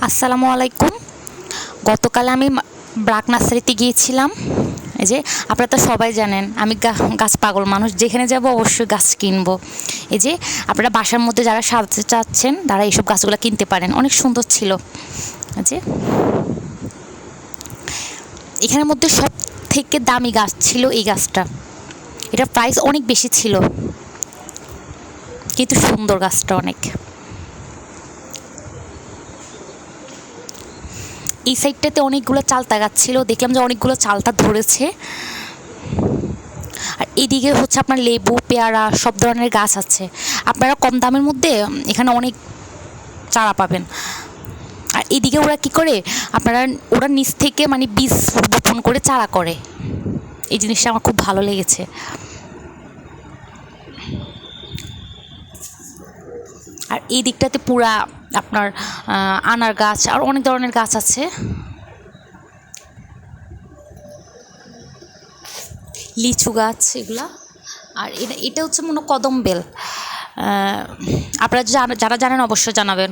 আসসালামু আলাইকুম। গতকাল আমি ব্রাক নার্সারিতে গিয়েছিলাম। এই যে আপনারা তো সবাই জানেন আমি গাছ পাগল মানুষ, যেখানে যাব অবশ্যই গাছ কিনবো। এই যে আপনারা বাসার মধ্যে যারা সাজাতে চাচ্ছেন তারা এইসব গাছগুলো কিনতে পারেন, অনেক সুন্দর ছিল। যে এখানের মধ্যে সব থেকে দামি গাছ ছিল এই গাছটা, এটা প্রাইস অনেক বেশি ছিল কিন্তু সুন্দর গাছটা অনেক। এই সাইডটাতে অনেকগুলো চালতা গাছ ছিল, দেখলাম যে অনেকগুলো চালতা ধরেছে। আর এদিকে হচ্ছে আপনার লেবু, পেয়ারা সব ধরনের গাছ আছে। আপনারা কম দামের মধ্যে এখানে অনেক চারা পাবেন। আর এদিকে ওরা কি করে, ওরা নিচ থেকে মানে বীজ বপন করে চারা করে, এই জিনিসটা আমার খুব ভালো লেগেছে। আর এই দিকটাতে পুরা আপনার আনার গাছ আর অনেক ধরনের গাছ আছে, লিচু গাছ এগুলা। আর এটা হচ্ছে মনে কদম বেল। আপনারা যারা জানেন অবশ্যই জানাবেন।